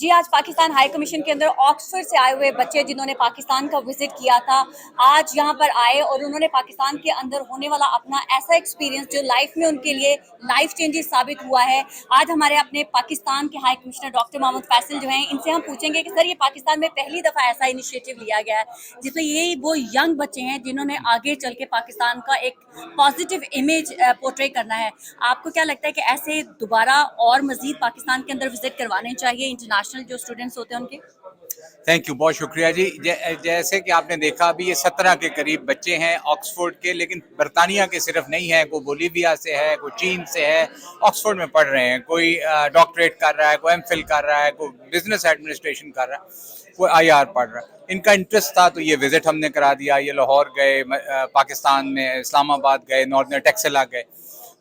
جی آج Pakistan high commission کے اندر Oxford سے آئے ہوئے بچے جنہوں نے پاکستان کا وزٹ کیا تھا آج یہاں پر آئے اور انہوں نے پاکستان کے اندر ہونے والا اپنا ایسا ایکسپیرینس جو لائف میں ان کے لیے لائف چینجز ثابت ہوا ہے. آج ہمارے اپنے پاکستان کے ہائی کمشنر ڈاکٹر محمد فیصل جو ہیں ان سے ہم پوچھیں گے کہ سر یہ پاکستان میں پہلی دفعہ ایسا انیشیٹو لیا گیا ہے جس میں یہی وہ ینگ بچے ہیں جنہوں نے آگے چل کے پاکستان کا ایک پازیٹیو امیج پورٹری کرنا ہے. آپ کو کیا لگتا ہے کہ ایسے دوبارہ اور مزید پاکستان کے اندر وزٹ کروانے چاہیے انٹرنیشنل جو اسٹوڈنٹس ہوتے ہیں ان کے؟ تھینک یو، بہت شکریہ جی. جیسے کہ آپ نے دیکھا ابھی یہ 17 کے قریب بچے ہیں آکسفورڈ کے، لیکن برطانیہ کے صرف نہیں ہیں، کوئی بولیویا سے ہے، کوئی چین سے ہے، آکسفورڈ میں پڑھ رہے ہیں. کوئی ڈاکٹریٹ کر رہا ہے، کوئی ایم فل کر رہا ہے، کوئی بزنس ایڈمنسٹریشن کر رہا ہے، کوئی آئی آر پڑھ رہا ہے. ان کا انٹرسٹ تھا تو یہ وزٹ ہم نے کرا دیا. یہ لاہور گئے، پاکستان میں اسلام آباد گئے، ناردرن ٹیکسلا گئے،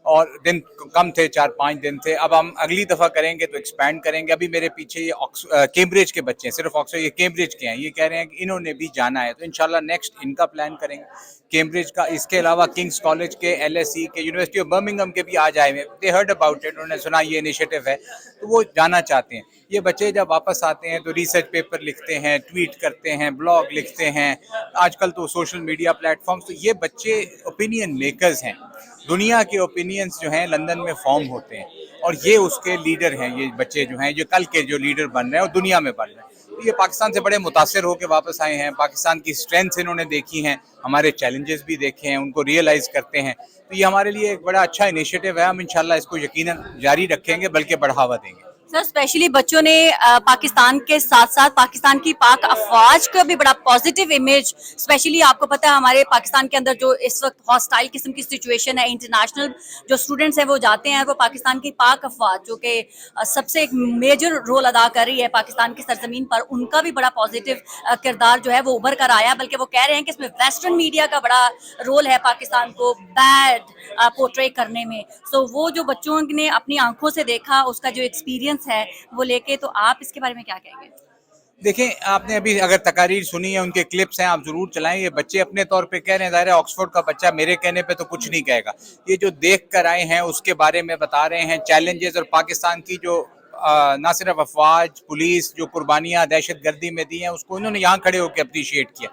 اور دن کم تھے، 4-5 دن تھے. اب ہم اگلی دفعہ کریں گے تو ایکسپینڈ کریں گے. ابھی میرے پیچھے یہ کیمبرج کے بچے ہیں، صرف آکسفورڈ، یہ کیمبرج کے ہیں. یہ کہہ رہے ہیں کہ انہوں نے بھی جانا ہے، تو انشاءاللہ نیکسٹ ان کا پلان کریں گے کیمبرج کا. اس کے علاوہ کنگس کالج کے، ایل ایس سی کے، یونیورسٹی آف برمنگھم کے بھی آ جائے ہوئے. دے ہرڈ اباؤٹ اٹ، انہوں نے سنا یہ انیشیٹو ہے تو وہ جانا چاہتے ہیں. یہ بچے جب واپس آتے ہیں تو ریسرچ پیپر لکھتے ہیں، ٹویٹ کرتے ہیں، بلاگ لکھتے ہیں. آج کل تو سوشل میڈیا پلیٹ فارمز، تو یہ بچے اوپینین میکرز ہیں. دنیا کے اوپینینز جو ہیں لندن میں فارم ہوتے ہیں، اور یہ اس کے لیڈر ہیں. یہ بچے جو ہیں جو کل کے جو لیڈر بن رہے ہیں اور دنیا میں بن رہے ہیں. تو یہ پاکستان سے بڑے متاثر ہو کے واپس آئے ہیں. پاکستان کی اسٹرینتھس انہوں نے دیکھی ہیں، ہمارے چیلنجز بھی دیکھے ہیں، ان کو ریئلائز کرتے ہیں. تو یہ ہمارے لیے ایک بڑا اچھا انیشیٹو ہے. ہم انشاءاللہ اس کو یقیناً جاری رکھیں گے، بلکہ بڑھاوا دیں گے. سر اسپیشلی بچوں نے پاکستان کے ساتھ ساتھ پاکستان کی پاک افواج کا بھی بڑا پازیٹیو امیج، اسپیشلی آپ کو پتہ ہے ہمارے پاکستان کے اندر جو اس وقت ہاسٹائل قسم کی سچویشن ہے، انٹرنیشنل جو اسٹوڈنٹس ہیں وہ جاتے ہیں، وہ پاکستان کی پاک افواج جو کہ سب سے ایک میجر رول ادا کر رہی ہے پاکستان کی سرزمین پر، ان کا بھی بڑا پازیٹیو کردار جو ہے وہ ابھر کر آیا. بلکہ وہ کہہ رہے ہیں کہ اس میں ویسٹرن میڈیا کا بڑا رول ہے پاکستان کو بیڈ پورٹری کرنے میں. سو وہ جو بچوں نے اپنی آنکھوں سے دیکھا، اس کا جو ایکسپیرینس ہے وہ لے کے، تو آپ اس کے بارے میں کیا کہیں گے؟ دیکھیں، آپ نے ابھی اگر تقاریر سنی ہے، ان کے کلپس ہیں، آپ ضرور چلائیں. یہ بچے اپنے طور پہ کہہ رہے ہیں، ظاہر ہے آکسفورڈ کا بچہ میرے کہنے پہ تو کچھ نہیں کہے گا. یہ جو دیکھ کر آئے ہیں اس کے بارے میں بتا رہے ہیں، چیلنجز، اور پاکستان کی جو نہ صرف افواج، پولیس جو قربانیاں دہشت گردی میں دی ہیں، اس کو انہوں نے یہاں کھڑے ہو کے اپریشیٹ کیا.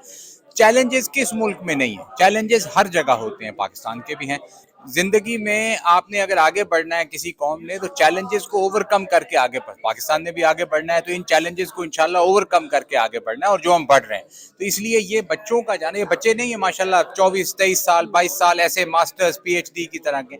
چیلنجز کس ملک میں نہیں ہیں، چیلنجز ہر جگہ ہوتے ہیں، پاکستان کے بھی ہیں. زندگی میں آپ نے اگر آگے بڑھنا ہے کسی قوم نے، تو چیلنجز کو اوور کم کر کے آگے بڑھ. پاکستان نے بھی آگے بڑھنا ہے تو ان چیلنجز کو انشاءاللہ اوور کم کر کے آگے بڑھنا ہے، اور جو ہم بڑھ رہے ہیں. تو اس لیے یہ بچوں کا جانا، یہ بچے نہیں ہیں ماشاءاللہ 24-23 سال 22 سال ایسے ماسٹرز پی ایچ ڈی کی طرح کے.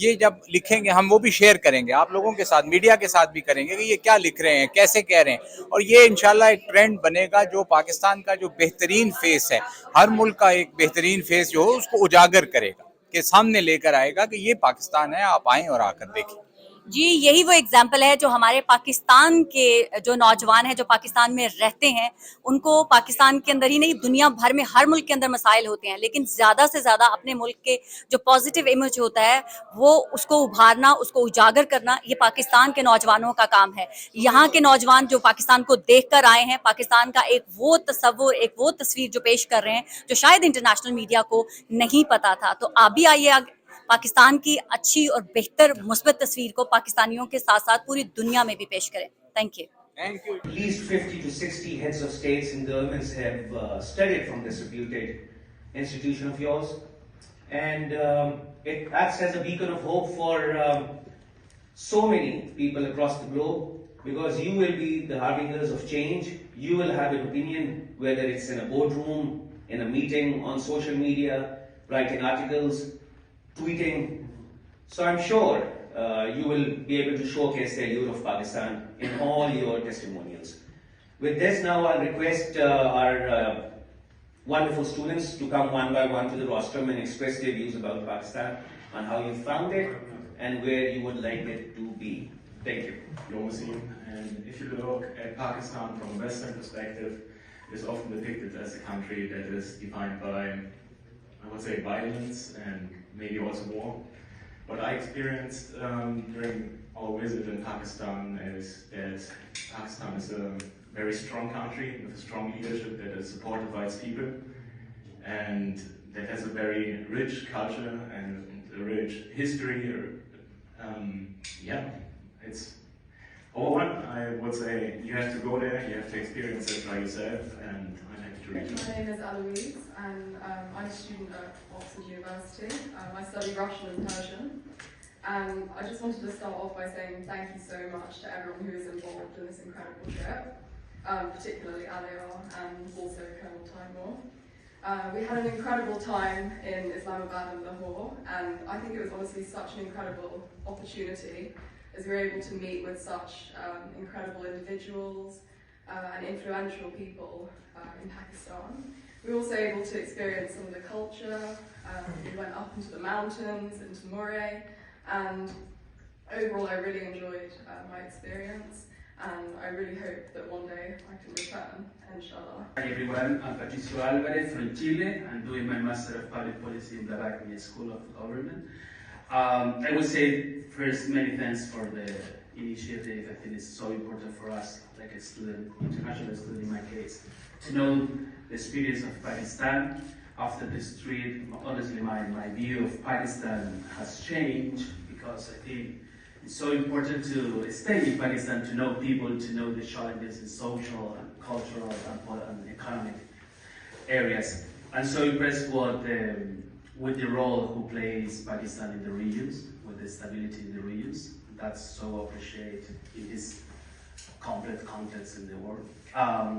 یہ جب لکھیں گے ہم، وہ بھی شیئر کریں گے آپ لوگوں کے ساتھ، میڈیا کے ساتھ بھی کریں گے کہ یہ کیا لکھ رہے ہیں، کیسے کہہ رہے ہیں. اور یہ انشاءاللہ ایک ٹرینڈ بنے گا جو پاکستان کا جو بہترین فیس ہے، ہر ملک کا ایک بہترین فیس جو ہو اس کو اجاگر کرے گا، کہ سامنے لے کر آئے گا کہ یہ پاکستان ہے، آپ آئیں اور آ کر دیکھیں. جی یہی وہ اگزامپل ہے جو ہمارے پاکستان کے جو نوجوان ہیں جو پاکستان میں رہتے ہیں، ان کو پاکستان کے اندر ہی نہیں دنیا بھر میں ہر ملک کے اندر مسائل ہوتے ہیں، لیکن زیادہ سے زیادہ اپنے ملک کے جو پازیٹیو امیج ہوتا ہے وہ اس کو ابھارنا، اس کو اجاگر کرنا، یہ پاکستان کے نوجوانوں کا کام ہے. یہاں کے نوجوان جو پاکستان کو دیکھ کر آئے ہیں، پاکستان کا ایک وہ تصور، ایک وہ تصویر جو پیش کر رہے ہیں جو شاید انٹرنیشنل میڈیا کو نہیں پتا تھا. تو آپ بھی آئیے پاکستان کی اچھی اور بہتر مثبت تصویر کو پاکستانیوں کے ساتھ ساتھ پوری دنیا میں بھی پیش کریں. Thank you. Thank you. At least 50 to 60 heads of states and governments have studied from this reputed institution of yours, and it acts as a beacon of hope for so many people across the globe, because you will be the harbingers of change. You will have an opinion, whether it's in a boardroom, in a meeting, on social media, writing articles, tweeting. So I'm sure you will be able to showcase the allure of Pakistan in all your testimonials. With this, now I'll request our wonderful students to come one by one to the rostrum and express their views about Pakistan, on how you found it and where you would like it to be. Thank you. Your Museum. And if you look at Pakistan from a Western perspective, it is often depicted as a country that is defined by, I would say, violence and maybe also war. What I experienced during our visit in Pakistan is that Pakistan is a very strong country with a strong leadership that is supported by its people, and that has a very rich culture and a rich history. It's One, I would say you have to go there, you have to experience it by yourself, and I'm happy to reach out. My name is Eloise, and I'm a student at Oxford University. I study Russian and Persian. And I just wanted to start off by saying thank you so much to everyone who is involved in this incredible trip, particularly Aliar and also Colonel Timur. We had an incredible time in Islamabad and Lahore, and I think it was honestly such an incredible opportunity as we were able to meet with such incredible individuals and influential people in Pakistan. We were also able to experience some of the culture. We went up into the mountains, into Moray, and overall I really enjoyed my experience, and I really hope that one day I can return, inshallah. Hi everyone, I'm Patricio Alvarez from Chile. I'm doing my Master of Public Policy in the Academy School of Government. I would say first many thanks for the initiative. I think it's so important for us, like a student, international student in my case, to know the experience of Pakistan. After this trip, honestly, my view of Pakistan has changed, because I think it's so important to stay in Pakistan, to know people, to know the challenges in social and cultural and economic areas. I'm so impressed with the role who plays Pakistan in the regions, with the stability in the regions. That's so appreciated in this complex context in the world.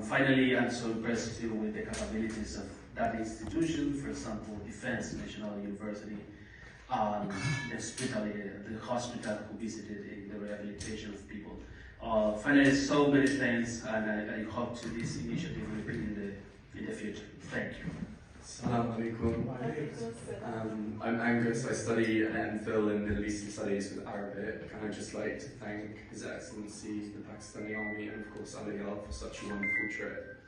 Finally, I'm so impressed too with the capabilities of that institution, for example, Defense National University, the hospital who visited in the rehabilitation of people. Finally, so many thanks, and I hope to this initiative will bring in the future. Thank you. Assalamu alaikum. I'm Angus. I study MPhil in Middle Eastern Studies with Arabic, and I'd just like to thank His Excellency, the Pakistani Army, and of course Aliar for such a wonderful trip.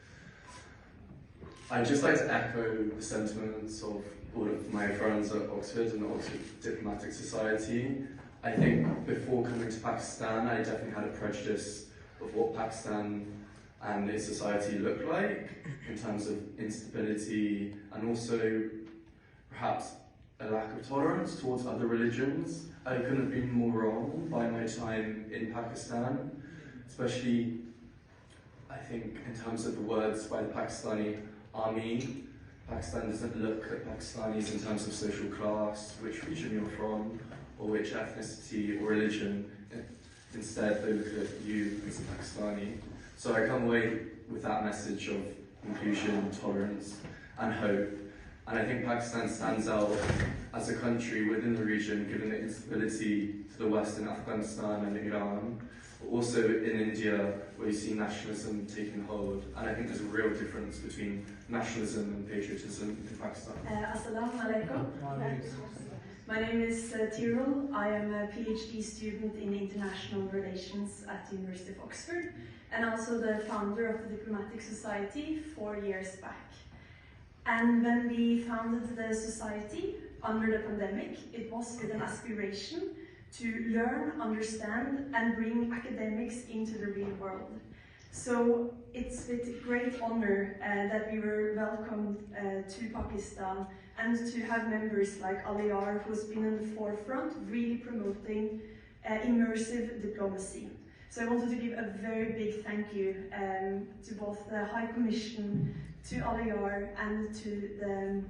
I'd just like to echo the sentiments of all of my friends at Oxford and the Oxford Diplomatic Society. I think before coming to Pakistan, I definitely had a prejudice of what Pakistan and its society look like in terms of instability, and also perhaps a lack of tolerance towards other religions. I couldn't have been more wrong by my time in Pakistan, especially I think in terms of the words by the Pakistani Army. Pakistan doesn't look at Pakistanis in terms of social class, which region you're from, or which ethnicity or religion. Instead, they look at you as a Pakistani. So I come away with that message of inclusion, tolerance, and hope. And I think Pakistan stands out as a country within the region, given the instability to the west in Afghanistan and Iran, but also in India, where you see nationalism taking hold. And I think there's a real difference between nationalism and patriotism in Pakistan. Assalamu alaikum. My name is Tyrell. I am a PhD student in International Relations at the University of Oxford, and also the founder of the Diplomatic Society 4 years back. And when we founded the society under the pandemic, it was with an aspiration to learn, understand, and bring academics into the real world. So it's with great honor that we were welcomed to Pakistan, and to have members like Aliar, who's been in the forefront, really promoting immersive diplomacy. So I wanted to give a very big thank you to both the High Commission, to Aliar, and to the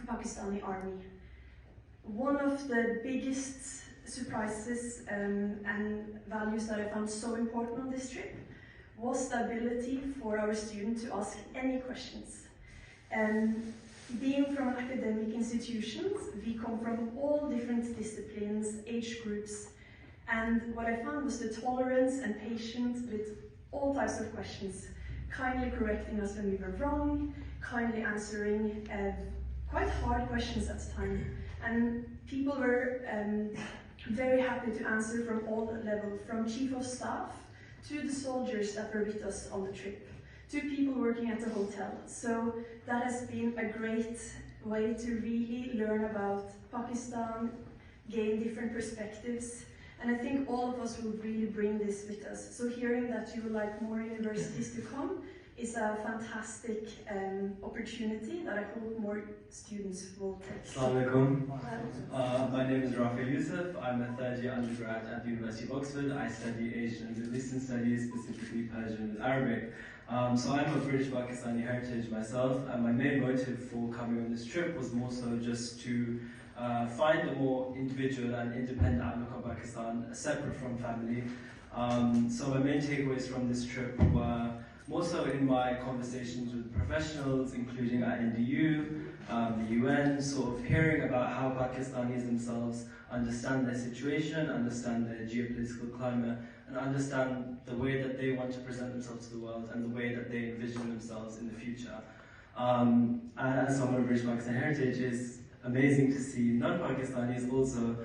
Pakistani Army. One of the biggest surprises and values that I found so important on this trip was the ability for our students to ask any questions. Being from academic institutions, we come from all different disciplines, age groups, and what I found was the tolerance and patience with all types of questions, kindly correcting us when we were wrong, kindly answering quite hard questions at the time. And people were very happy to answer from all levels, from chief of staff to the soldiers that were with us on the trip, to people working at the hotel. So that has been a great way to really learn about Pakistan, gain different perspectives, and I think all of us will really bring this with us. So hearing that you would like more universities to come is a fantastic opportunity that I hope more students will take. Assalamu alaikum. My name is Rafael Youssef. I'm a third year undergrad at the University of Oxford. I study Asian and Middle Eastern Studies, specifically Persian and Arabic. So I'm of British Pakistani heritage myself, and my main motive for coming on this trip was more so just to find a more individual and independent outlook on Pakistan, separate from family. So my main takeaways from this trip were more so in my conversations with professionals, including at NDU, the UN, sort of hearing about how Pakistanis themselves understand their situation, understand their geopolitical climate, and understand the way that they want to present themselves to the world and the way that they envision themselves in the future. And as someone of British Pakistani heritage, it's amazing to see non-Pakistanis also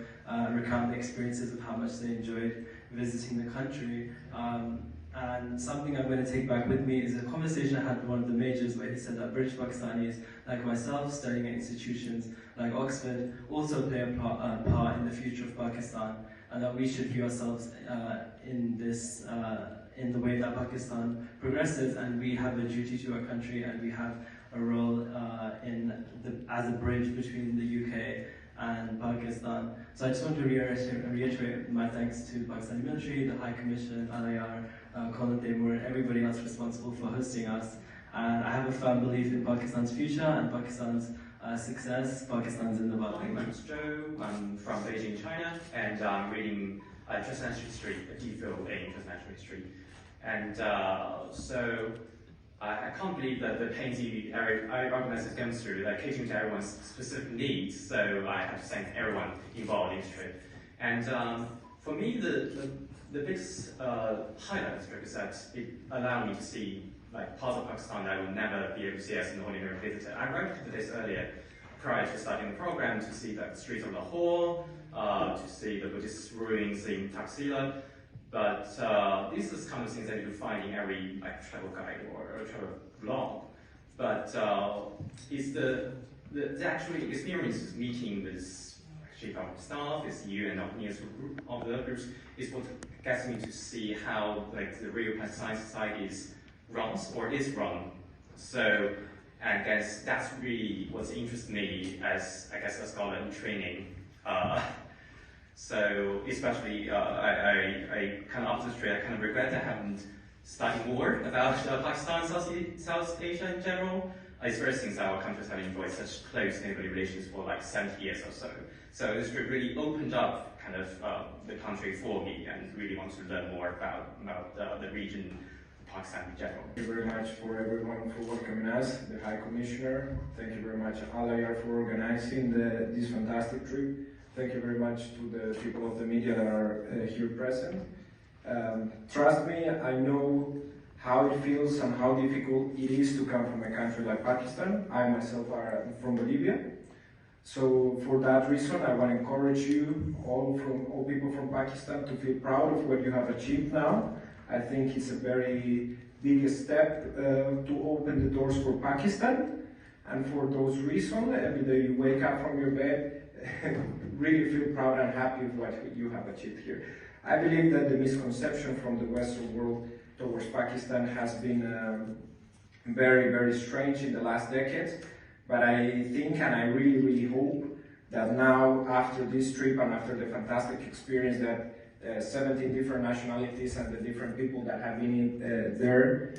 recount the experiences of how much they enjoyed visiting the country. And something I'm going to take back with me is a conversation I had with one of the majors where he said that British Pakistanis, like myself, studying at institutions like Oxford, also play a part in the future of Pakistan, and that we should view ourselves in the way that Pakistan progresses, and we have a duty to our country, and we have a role as a bridge between the UK and Pakistan. So I just want to reiterate my thanks to the Pakistani military, the High Commission, LIR, Colin Taymur, and everybody else responsible for hosting us. And I have a firm belief in Pakistan's future and Pakistan's success. Pakistan's in the world. My name is Joe. I'm from Beijing, China, and I'm reading Transnational History, a DPhil in Transnational History. And so I can't believe that the pains our organizers going through, like catering to everyone's specific needs. So I have to thank everyone involved in this trip. And for me, the biggest highlight of this trip is that it allowed me to see like parts of Pakistan that I would never be able to see as an ordinary visitor. I arrived a couple days earlier, prior to starting the program, to see the streets of Lahore, to see the Buddhist ruins in Taxila. But these are the kind of things that you find in every travel guide or travel blog. But it's the actual experience meeting with chief of staff, this UN of the groups, is what gets me to see how the real Palestinian society runs or is run. So I guess that's really what's interested me as a scholar in training. So especially, I kind of after this trip, I kind of regret I haven't studied more about Pakistan, South Asia in general. It's very things our countries have enjoyed such close neighborly relations for like 70 years or so. So this trip really opened up kind of the country for me, and really want to learn more about the region, Pakistan in general. Thank you very much for everyone for welcoming us, the High Commissioner. Thank you very much, LIR, for organizing this fantastic trip. Thank you very much to the people of the media that are here present. Trust me, I know how it feels and how difficult it is to come from a country like Pakistan. I myself am from Bolivia. So for that reason, I want to encourage you, all people from Pakistan, to feel proud of what you have achieved now. I think it's a very big step to open the doors for Pakistan. And for those reasons, every day you wake up from your bed, really feel proud and happy with what you have achieved here. I believe that the misconception from the Western world towards Pakistan has been very, very strange in the last decades. But I think, and I really, really hope that now, after this trip and after the fantastic experience that 17 different nationalities and the different people that have been there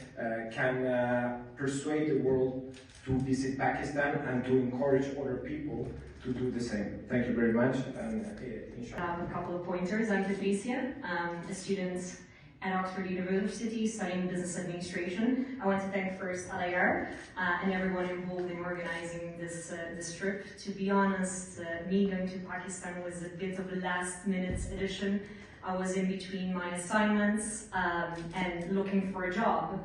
can persuade the world to visit Pakistan and to encourage other people to do the same. Thank you very much. And a couple of pointers. I'm Patricia, a student at Oxford University studying business administration. I want to thank first LIR and everyone involved in organizing this trip. To be honest, me going to Pakistan was a bit of a last-minute addition. I was in between my assignments and looking for a job.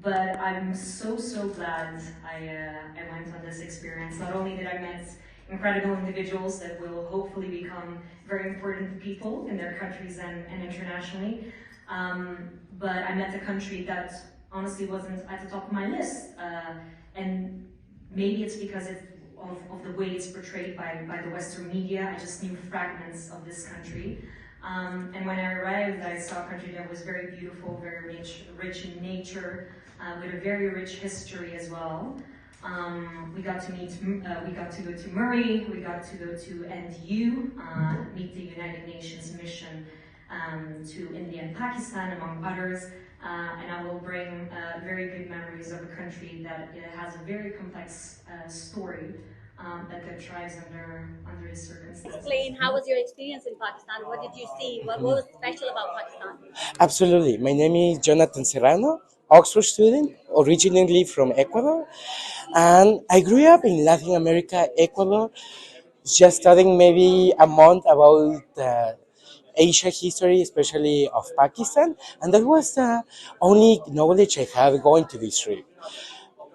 But I'm so glad I went on this experience. Not only did I meet incredible individuals that will hopefully become very important people in their countries and internationally, but I met a country that honestly wasn't at the top of my list. And maybe it's because of the way it's portrayed by the Western media. I just knew fragments of this country. And when I arrived, I saw a country that was very beautiful, very rich in nature, with a very rich history as well. We got to go to Murray, we got to go to NDU, meet the United Nations mission to India and Pakistan, among others. And I will bring very good memories of a country that has a very complex story that thrives under its circumstances. Explain, how was your experience in Pakistan? What did you see? What was special about Pakistan? Absolutely. My name is Jonathan Serrano, Oxford student, originally from Ecuador. And I grew up in Latin America, Ecuador, just studying maybe a month about Asia history, especially of Pakistan. And that was the only knowledge I had going to this trip.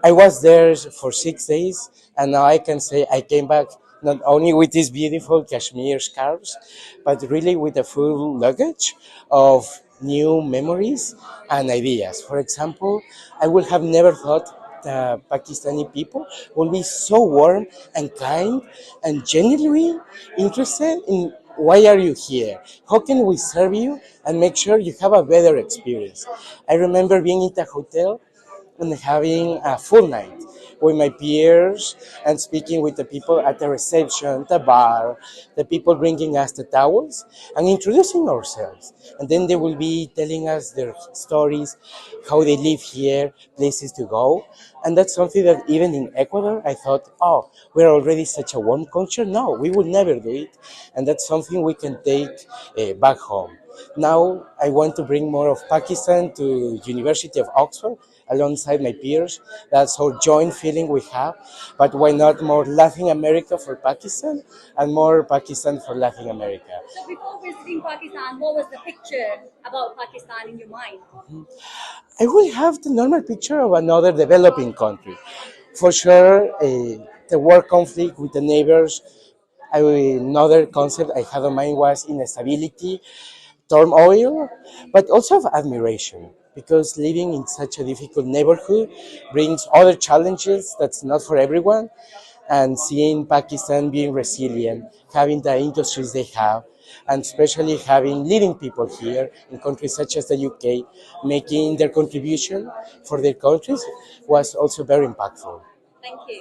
I was there for 6 days, and now I can say I came back not only with these beautiful cashmere scarves, but really with a full luggage of new memories and ideas. For example, I would have never thought the Pakistani people will be so warm and kind and genuinely interested in why are you here? How can we serve you and make sure you have a better experience? I remember being in the hotel and having a full night with my peers and speaking with the people at the reception, the bar, the people bringing us the towels and introducing ourselves. And then they will be telling us their stories, how they live here, places to go. And that's something that even in Ecuador, I thought, oh, we're already such a warm culture. No, we will never do it. And that's something we can take back home. Now I want to bring more of Pakistan to University of Oxford alongside my peers. That's our joint feeling we have. But why not more Latin America for Pakistan and more Pakistan for Latin America? So before visiting Pakistan, what was the picture about Pakistan in your mind? I will have the normal picture of another developing country. For sure, the war conflict with the neighbors. Another concept I had in mind was instability, turmoil, but also of admiration, because living in such a difficult neighborhood brings other challenges that's not for everyone. And seeing Pakistan being resilient, having the industries they have, and especially having leading people here in countries such as the UK making their contribution for their countries was also very impactful. Thank you.